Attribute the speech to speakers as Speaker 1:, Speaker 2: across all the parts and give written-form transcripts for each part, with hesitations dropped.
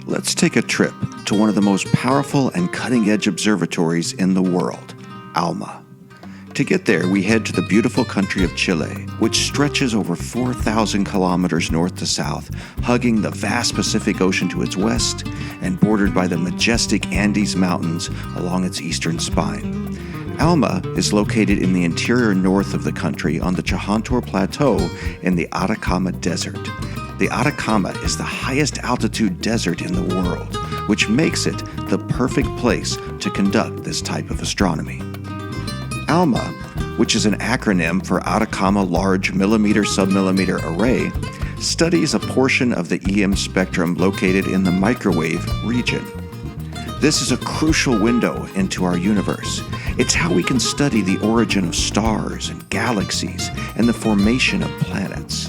Speaker 1: Let's take a trip to one of the most powerful and cutting-edge observatories in the world, ALMA. To get there, we head to the beautiful country of Chile, which stretches over 4,000 kilometers north to south, hugging the vast Pacific Ocean to its west and bordered by the majestic Andes Mountains along its eastern spine. ALMA is located in the interior north of the country on the Chajantor Plateau in the Atacama Desert. The Atacama is the highest altitude desert in the world, which makes it the perfect place to conduct this type of astronomy. ALMA, which is an acronym for Atacama Large Millimeter-Submillimeter Array, studies a portion of the EM spectrum located in the microwave region. This is a crucial window into our universe. It's how we can study the origin of stars and galaxies and the formation of planets.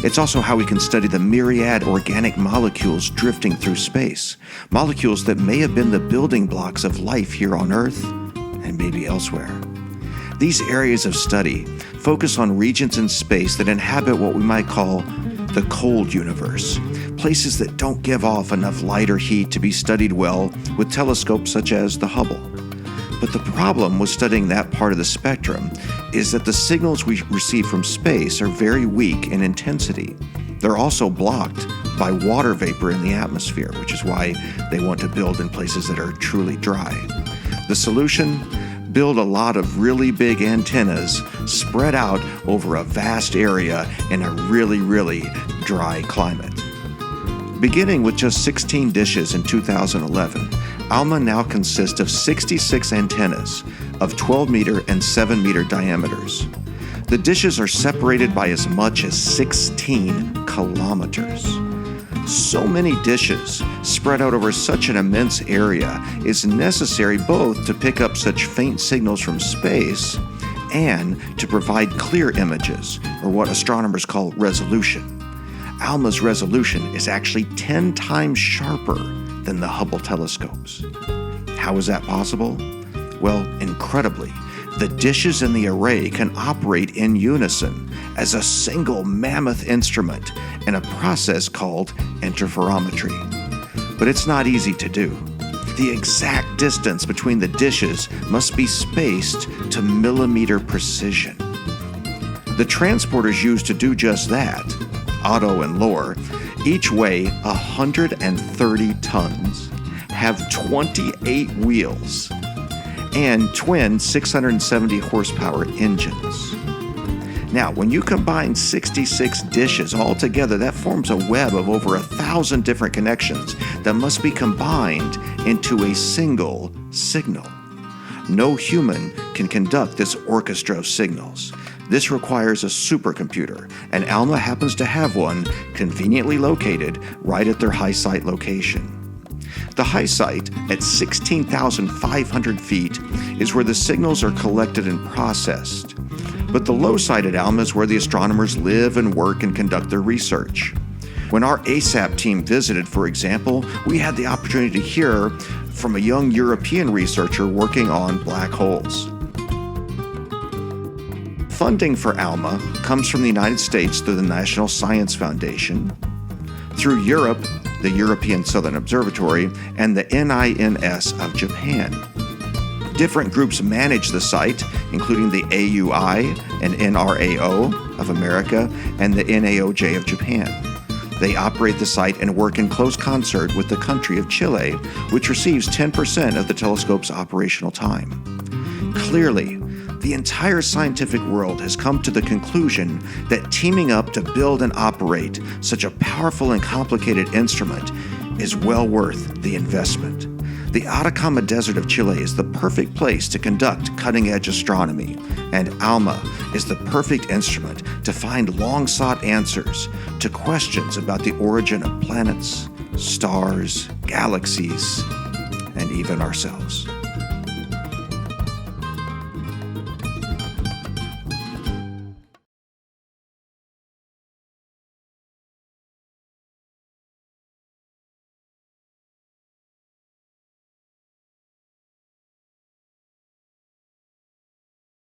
Speaker 1: It's also how we can study the myriad organic molecules drifting through space, molecules that may have been the building blocks of life here on Earth and maybe elsewhere. These areas of study focus on regions in space that inhabit what we might call the cold universe, places that don't give off enough light or heat to be studied well with telescopes such as the Hubble. But the problem with studying that part of the spectrum is that the signals we receive from space are very weak in intensity. They're also blocked by water vapor in the atmosphere, which is why they want to build in places that are truly dry. The solution? Build a lot of really big antennas spread out over a vast area in a really dry climate. Beginning with just 16 dishes in 2011, ALMA now consists of 66 antennas of 12-meter and 7-meter diameters. The dishes are separated by as much as 16 kilometers. So many dishes spread out over such an immense area is necessary both to pick up such faint signals from space and to provide clear images, or what astronomers call resolution. ALMA's resolution is actually 10 times sharper than the Hubble telescopes. How is that possible? Well, incredibly, the dishes in the array can operate in unison as a single mammoth instrument in a process called interferometry. But it's not easy to do. The exact distance between the dishes must be spaced to millimeter precision. The transporters used to do just that, Otto and Lore, each weigh 130 tons, have 28 wheels, and twin 670 horsepower engines. Now, when you combine 66 dishes all together, that forms a web of over 1,000 different connections that must be combined into a single signal. No human can conduct this orchestra of signals. This requires a supercomputer, and ALMA happens to have one conveniently located right at their HiSite location. The HiSite, at 16,500 feet, is where the signals are collected and processed. But the low site at ALMA is where the astronomers live and work and conduct their research. When our ACEAP team visited, for example, we had the opportunity to hear from a young European researcher working on black holes. Funding for ALMA comes from the United States through the National Science Foundation, through Europe, the European Southern Observatory, and the NINS of Japan. Different groups manage the site, including the AUI and NRAO of America and the NAOJ of Japan. They operate the site and work in close concert with the country of Chile, which receives 10% of the telescope's operational time. Clearly, the entire scientific world has come to the conclusion that teaming up to build and operate such a powerful and complicated instrument is well worth the investment. The Atacama Desert of Chile is the perfect place to conduct cutting-edge astronomy, and ALMA is the perfect instrument to find long-sought answers to questions about the origin of planets, stars, galaxies, and even ourselves.